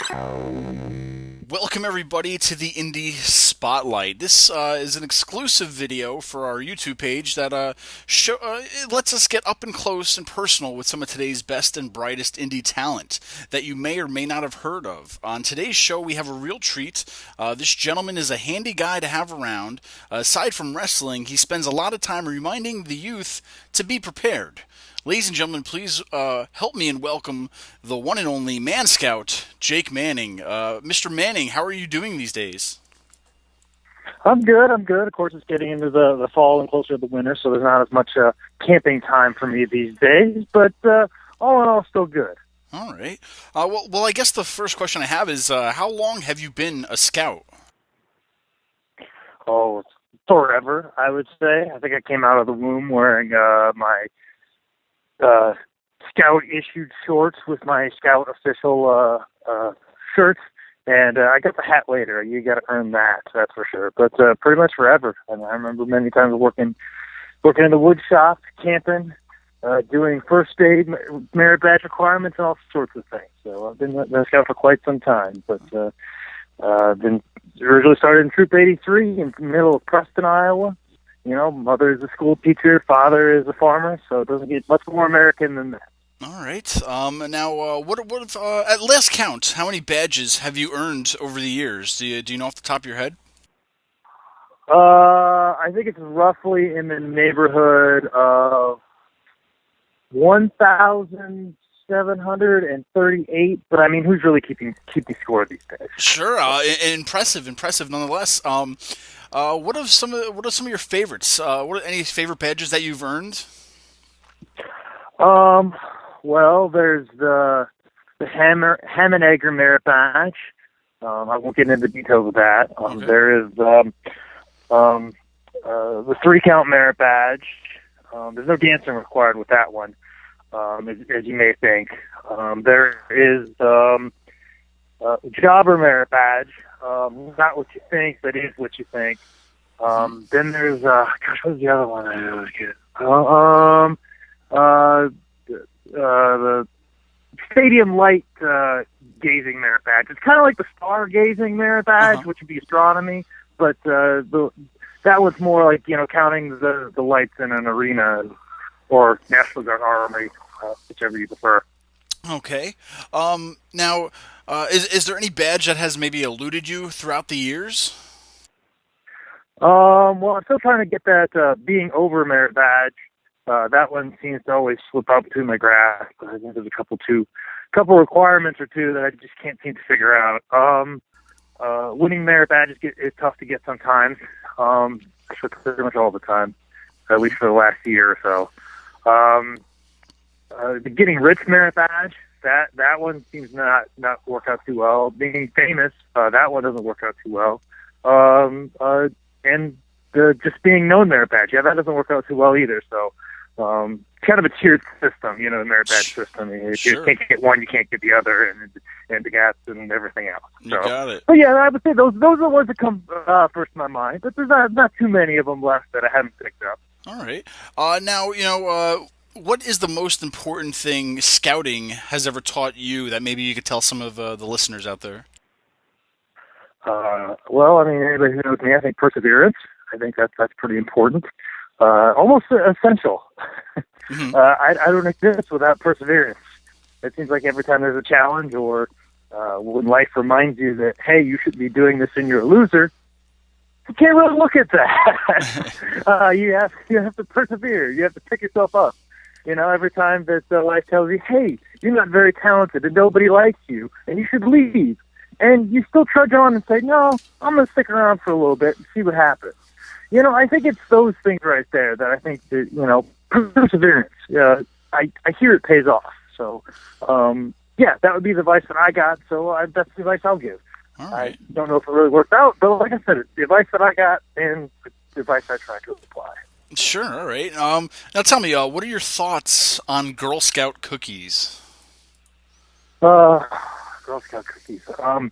Welcome everybody to the Indy Spotlight. This is an exclusive video for our YouTube page that it lets us get up and close and personal with some of today's best and brightest indie talent that you may or may not have heard of. On today's show, we have a real treat. This gentleman is a handy guy to have around. Aside from wrestling, he spends a lot of time reminding the youth to be prepared. Ladies and gentlemen, please help me and welcome the one and only Man Scout, Jake Manning. Mr. Manning, how are you doing these days? I'm good. I'm good. Of course, it's getting into the fall and closer to the winter, so there's not as much camping time for me these days. But all in all, still good. All right. Well, I guess the first question I have is, how long have you been a scout? Oh, forever, I would say. I think I came out of the womb wearing my scout issued shorts with my scout official shirt. And I got the hat later. You got to earn that, that's for sure. But pretty much forever. And I remember many times working in the wood shop, camping, doing first aid, merit badge requirements, and all sorts of things. So I've been a scout for quite some time. But been originally started in Troop 83 in the middle of Preston, Iowa. You know, mother is a school teacher, father is a farmer, so it doesn't get much more American than that. All right. Now, at last count, how many badges have you earned over the years? Do you know off the top of your head? I think it's roughly in the neighborhood of 1,738. But I mean, who's really keeping score these days? Sure. Impressive nonetheless. What are some of your favorites? What are any favorite badges that you've earned? Um, well, there's the Ham and Egger merit badge. I won't get into the details of that. Okay. There is the 3 count merit badge. There's no dancing required with that one, as you may think. There is jobber merit badge. Not what you think, but is what you think. Then there's gosh, what's the other one? I always get. The stadium light gazing merit badge. It's kind of like the star gazing merit badge, which would be astronomy, but that one's more like counting the lights in an arena or National Guard Armory, whichever you prefer. Okay. Now, is there any badge that has maybe eluded you throughout the years? Well, I'm still trying to get that being over merit badge. That one seems to always slip out between my grasp. I think there's a couple requirements or two that I just can't seem to figure out. Winning merit badges is tough to get sometimes. For pretty much all the time, at least for the last year or so. The getting rich merit badge, that one seems not work out too well. Being famous, that one doesn't work out too well. And just being known merit badge, that doesn't work out too well either. So. Kind of a tiered system, the merit badge system. If you can't get one, you can't get the other, and the gaps and everything else. So, you got it. But yeah, I would say those are the ones that come first in my mind. But there's not too many of them left that I haven't picked up. All right. Now, what is the most important thing scouting has ever taught you that maybe you could tell some of the listeners out there? Well, I mean, anybody who knows me, I think perseverance. I think that's pretty important. Almost essential. Mm-hmm. I don't exist without perseverance. It seems like every time there's a challenge or when life reminds you that, hey, you should be doing this and you're a loser, you can't really look at that. You have to persevere. You have to pick yourself up. Every time that life tells you, hey, you're not very talented and nobody likes you and you should leave. And you still trudge on and say, no, I'm going to stick around for a little bit and see what happens. I think it's those things right there that I think that, perseverance. I hear it pays off. So, that would be the advice that I got. So that's the advice I'll give. All right. I don't know if it really worked out, but like I said, it's the advice that I got and the advice I try to apply. Sure. All right. Now tell me, what are your thoughts on Girl Scout cookies? Girl Scout cookies. I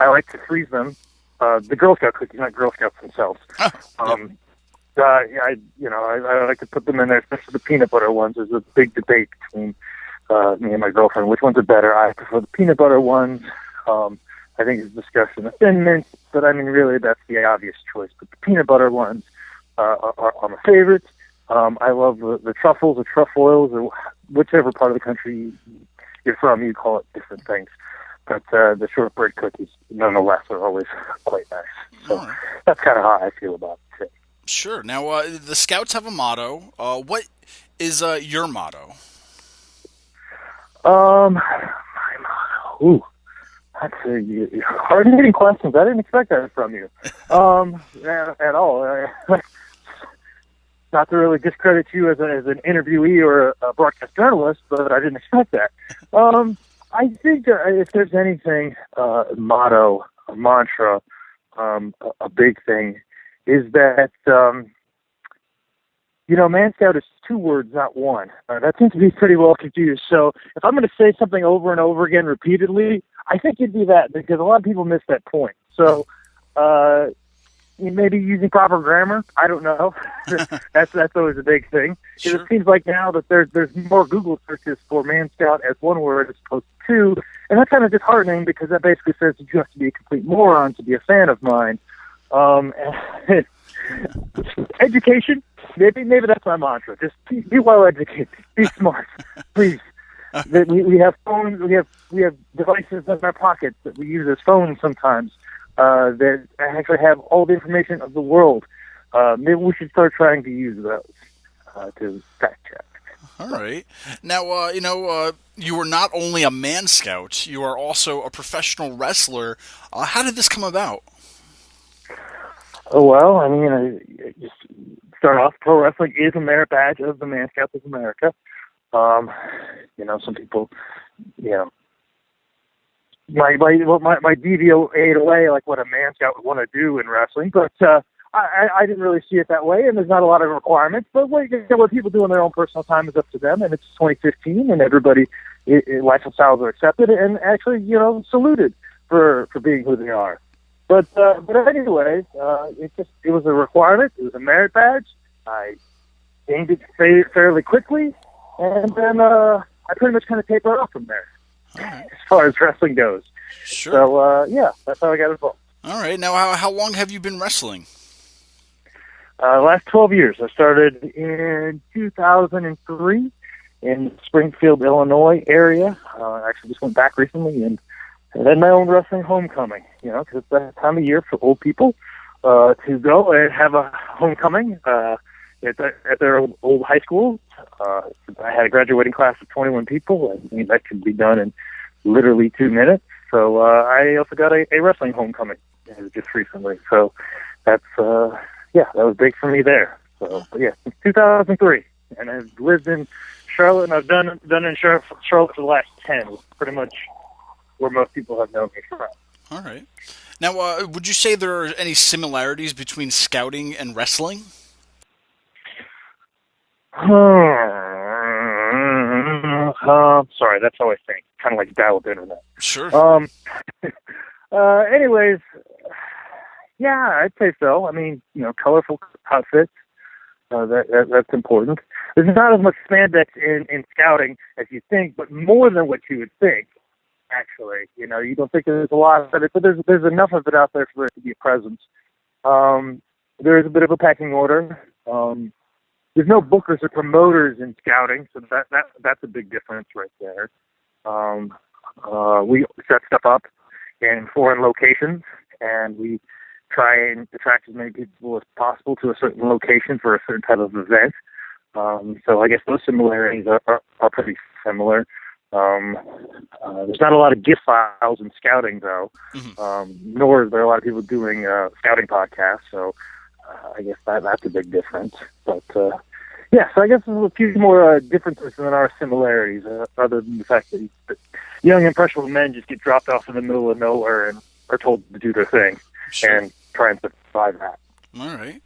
like to freeze them. The Girl Scout cookies, not Girl Scouts themselves. I like to put them in there, especially the peanut butter ones. There's a big debate between me and my girlfriend which ones are better. I prefer the peanut butter ones. I think it's discussion of Thin Mints, but I mean, really, that's the obvious choice. But the peanut butter ones are my favorites. I love the truffles or truffles or whichever part of the country you're from, you call it different things. But the shortbread cookies, nonetheless, are always quite nice. So All right. that's kind of how I feel about it. Sure. Now, the Scouts have a motto. What is your motto? My motto. Ooh, that's hard hitting questions. I didn't expect that from you. At all. Not to really discredit you as an interviewee or a broadcast journalist, but I didn't expect that. I think if there's anything, motto, a mantra, a big thing, is that, Man Scout is two words, not one. That seems to be pretty well confused. So if I'm going to say something over and over again repeatedly, I think it'd be that, because a lot of people miss that point. So maybe using proper grammar, I don't know. That's always a big thing. Sure. It seems like now that there's more Google searches for Man Scout as one word as opposed to two, and that's kind of disheartening, because that basically says that you have to be a complete moron to be a fan of mine. Education, maybe that's my mantra. Just be well educated, be smart, please. We have phones, we have devices in our pockets that we use as phones sometimes that actually have all the information of the world. Maybe we should start trying to use those to fact check. All right. Now, you were not only a Man Scout, you are also a professional wrestler. How did this come about? Oh, well, I mean, I just start off, pro wrestling is a merit badge of the Man Scouts of America. Some people, my DVOA away like what a Man Scout would want to do in wrestling, but I didn't really see it that way, and there's not a lot of requirements. But what people do in their own personal time is up to them, and it's 2015, and everybody, lifestyles are accepted and actually, saluted for being who they are. But anyway, it was a requirement. It was a merit badge. I gained it fairly quickly, and then I pretty much kind of tapered off from there, as far as wrestling goes. Sure. So that's how I got involved. All right. Now, how long have you been wrestling? Last 12 years. I started in 2003 in the Springfield, Illinois area. I actually just went back recently and had my own wrestling homecoming, because it's that time of year for old people to go and have a homecoming at their old high school. I had a graduating class of 21 people. I mean, that could be done in literally 2 minutes. So I also got a wrestling homecoming just recently. So that's, that was big for me there. So, since 2003. And I've lived in Charlotte, and I've done in Charlotte for the last 10, pretty much where most people have known me from. All right. Now, would you say there are any similarities between scouting and wrestling? Sorry, that's how I think. Kind of like dial-up internet. Sure. Anyways, yeah, I'd say so. I mean, colorful outfits. That's important. There's not as much spandex in scouting as you think, but more than what you would think. Actually, you don't think there's a lot of it, but there's enough of it out there for it to be a presence. There is a bit of a pecking order. There's no bookers or promoters in scouting, so that's a big difference right there. We set stuff up in foreign locations, and we try and attract as many people as possible to a certain location for a certain type of event. So I guess those similarities are pretty similar. There's not a lot of gift files in scouting, though, nor is there a lot of people doing scouting podcasts, so I guess that's a big difference. But, so I guess there's a few more differences than there are similarities, other than the fact that young, impressionable men just get dropped off in the middle of nowhere and are told to do their thing and try and survive that. All right.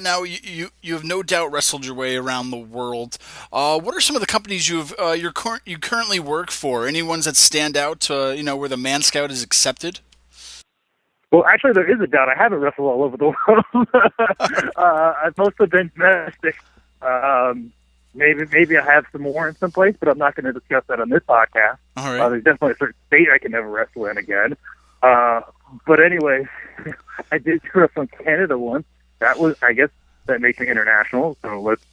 Now, you have no doubt wrestled your way around the world. What are some of the companies you currently work for? Any ones that stand out, where the Man Scout is accepted? Well, actually, there is a doubt. I haven't wrestled all over the world. I've mostly been domestic. maybe I have some more in some place, but I'm not going to discuss that on this podcast. All right. There's definitely a certain state I can never wrestle in again. But anyway, I did wrestle in Canada once. That was, I guess, that makes me international. So let's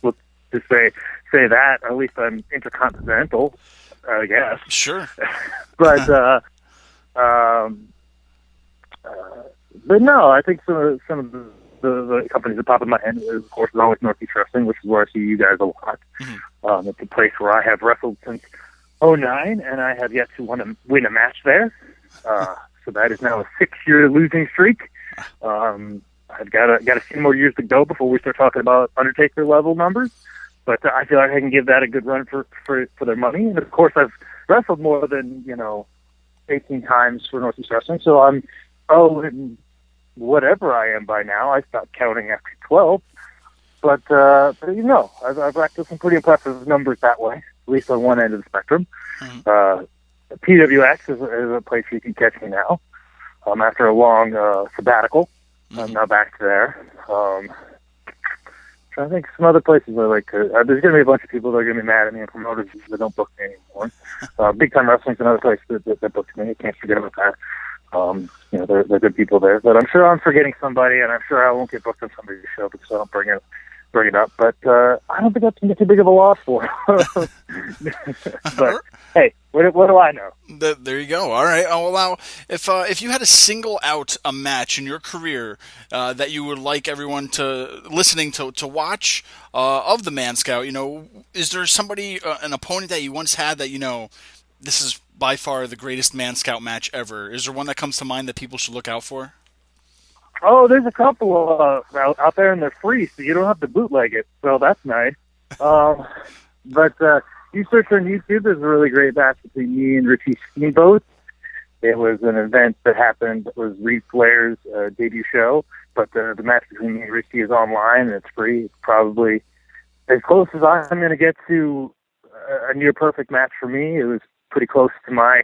just say that. At least I'm intercontinental, I guess. Sure. But but no, I think some of the companies that pop in my head, of course, is always Northeast Wrestling, which is where I see you guys a lot. Mm-hmm. It's a place where I have wrestled since '09, and I have yet to win a match there. So that is now a 6-year losing streak. I've got a few more years to go before we start talking about Undertaker level numbers. But I feel like I can give that a good run for their money. And of course, I've wrestled more than 18 times for Northeast Wrestling. So I'm and whatever I am by now. I stopped counting after 12. But I've racked up some pretty impressive numbers that way, at least on one end of the spectrum. Mm-hmm. PWX is a place you can catch me now. After a long sabbatical, I'm now back to there. Trying to think of some other places I like to. There's going to be a bunch of people that are going to be mad at me and promoters that don't book me anymore. Big Time Wrestling's another place that books me. I can't forget about that. They're good people there. But I'm sure I'm forgetting somebody, and I'm sure I won't get booked on somebody's show because I don't bring it up. But I don't think that's too big of a loss for them. But hey, what do I know? There you go. All right. I'll allow if you had to single out a match in your career that you would like everyone listening to watch of the Man Scout, is there somebody, an opponent that you once had that this is by far the greatest Man Scout match ever? Is there one that comes to mind that people should look out for? Oh, there's a couple out there, and they're free, so you don't have to bootleg it. So that's nice. But you search on YouTube, there's a really great match between me and Richie Steamboat. It was an event that happened. It was Reed Flair's debut show, but the match between me and Richie is online, and it's free. It's probably as close as I'm going to get to a near-perfect match for me. It was pretty close to my,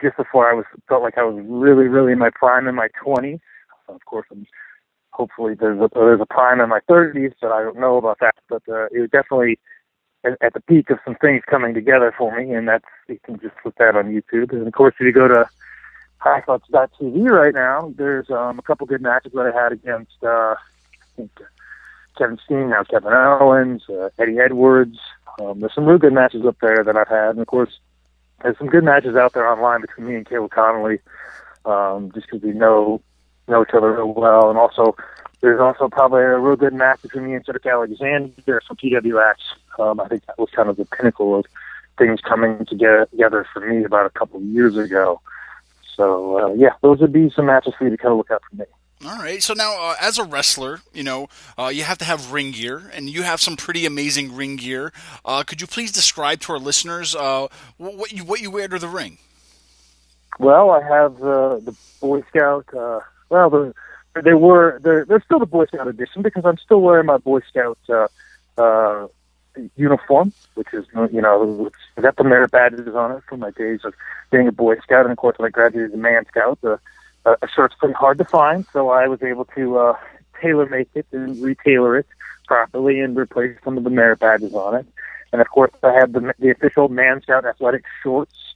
just before felt like I was really, really in my prime in my 20s. Of course, hopefully there's a prime in my 30s, but I don't know about that. But it was definitely at the peak of some things coming together for me, and you can just put that on YouTube. And of course, if you go to highthoughts.tv right now, there's a couple good matches that I had against I think Kevin Steen, now Kevin Owens, Eddie Edwards. There's some real good matches up there that I've had, and of course, there's some good matches out there online between me and Caleb Connolly, just because we know each other real well. And also, there's also probably a real good match between me and Cedric Alexander from PWX. I think that was kind of the pinnacle of things coming together for me about a couple of years ago. So, those would be some matches for you to kind of look out for me. All right. So now, as a wrestler, you have to have ring gear, and you have some pretty amazing ring gear. Could you please describe to our listeners what you wear to the ring? Well, I have the Boy Scout. They're still the Boy Scout edition because I'm still wearing my Boy Scout uniform, which is it's got the merit badges on it from my days of being a Boy Scout, and of course when I graduated as a Man Scout, a shirt's pretty hard to find, so I was able to tailor make it and retailor it properly and replace some of the merit badges on it. And of course I have the official Man Scout athletic shorts.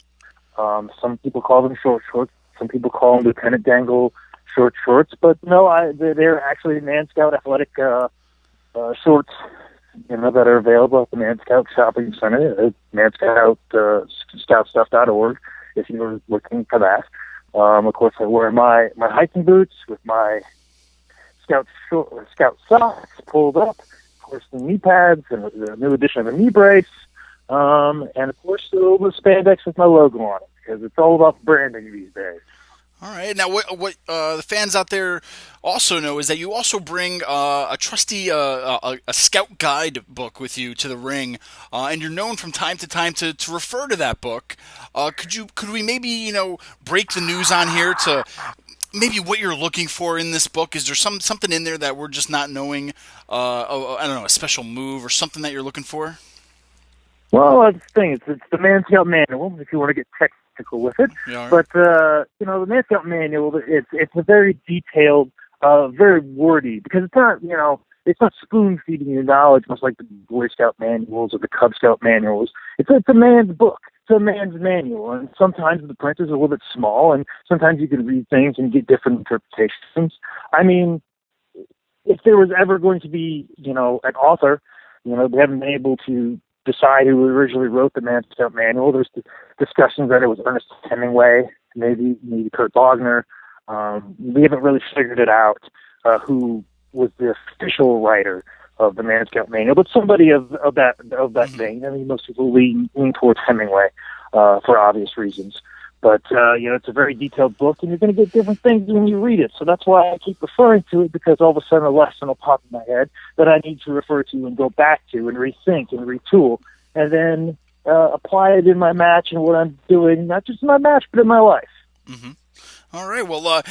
Some people call them short shorts. Some people call them Lieutenant Dangle shorts. But no, they're actually Man Scout athletic shorts, that are available at the Man Scout Shopping Center at manscout.org if you're looking for that. Of course, I wear my hiking boots with my Scout socks pulled up. Of course, the knee pads and the new edition of the knee brace. And of course, the spandex with my logo on it because it's all about branding these days. All right. Now, what the fans out there also know is that you also bring a trusty a scout guide book with you to the ring, and you're known from time to time to refer to that book. Could we maybe break the news on here to maybe what you're looking for in this book? Is there something in there that we're just not knowing? I don't know, a special move or something that you're looking for? Well, that's the thing. It's the Man Scout Manual, if you want to get technical with it. Yeah, right. But, the Man Scout Manual, it's a very detailed, very wordy, because it's not, it's not spoon feeding you knowledge, much like the Boy Scout manuals or the Cub Scout manuals. It's a man's book. It's a man's manual, and sometimes the print is a little bit small, and sometimes you can read things and get different interpretations. I mean, if there was ever going to be, an author, we haven't been able to decide who originally wrote the Man Scout Manual. There's discussions that it was Ernest Hemingway, maybe Kurt Wagner. We haven't really figured it out who was the official writer of the Man Scout Manual, but somebody of that vein. I mean, most people lean towards Hemingway for obvious reasons. But, it's a very detailed book, and you're going to get different things when you read it. So that's why I keep referring to it, because all of a sudden a lesson will pop in my head that I need to refer to and go back to and rethink and retool, and then apply it in my match and what I'm doing, not just in my match, but in my life. Mm-hmm. All right. Well,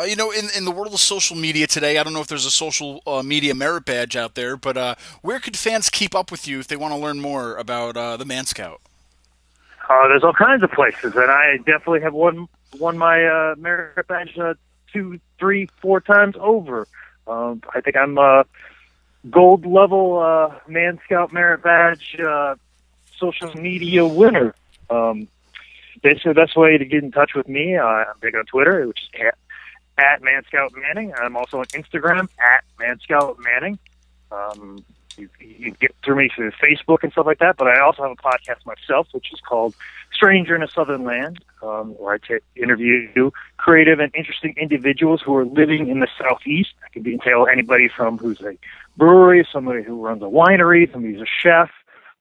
in the world of social media today, I don't know if there's a social media merit badge out there, but where could fans keep up with you if they want to learn more about the Man Scout? There's all kinds of places, and I definitely have won my merit badge 2, 3, 4 times over. I think I'm a gold level Man Scout merit badge social media winner. Basically, the best way to get in touch with me, I'm big on Twitter, which is at Man Scout Manning. I'm also on Instagram at Man Scout Manning. You get through me through Facebook and stuff like that, but I also have a podcast myself, which is called Stranger in a Southern Land, where I interview creative and interesting individuals who are living in the Southeast. I can entail anybody from who's a brewery, somebody who runs a winery, somebody who's a chef.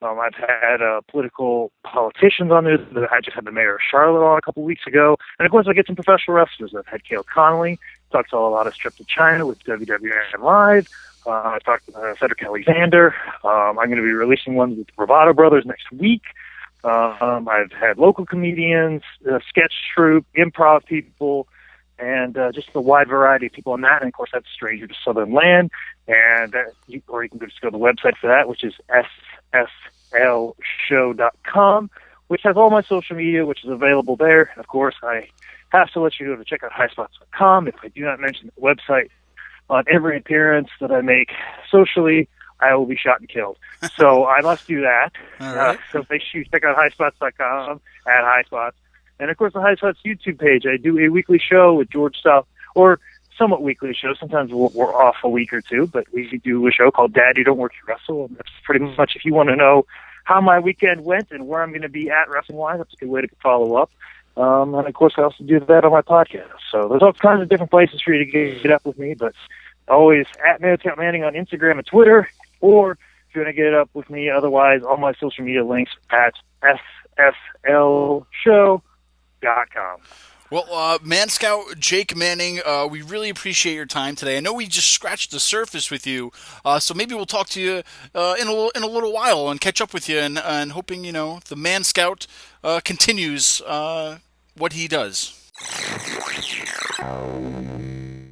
I've had political politicians on there. I just had the mayor of Charlotte on a couple weeks ago. And, of course, I get some professional wrestlers. I've had Cale Connolly, talks all about his trip to China with WWN Live. I talked to Cedric Alexander. I'm going to be releasing ones with the Bravado Brothers next week. I've had local comedians, sketch troupe, improv people, and just a wide variety of people on that. And, of course, that's Stranger to Southern Land. And or you can just go to the website for that, which is sslshow.com, which has all my social media, which is available there. And, of course, I have to let you know to check out highspots.com. If I do not mention the website on every appearance that I make socially, I will be shot and killed. So I must do that. All right. So make sure you check out highspots.com at highspots. And, of course, the Highspots YouTube page. I do a weekly show with George South, or somewhat weekly show. Sometimes we're off a week or two, but we do a show called Daddy Don't Work You Wrestle. And that's pretty much, if you want to know how my weekend went and where I'm going to be at wrestling-wise, that's a good way to follow up. And, of course, I also do that on my podcast. So there's all kinds of different places for you to get up with me, but always at Man Scout Manning on Instagram and Twitter, or if you want to get up with me, otherwise, all my social media links at sslshow.com. Well, Man Scout Jake Manning, we really appreciate your time today. I know we just scratched the surface with you, so maybe we'll talk to you in a little while and catch up with you, and hoping the Man Scout continues what he does.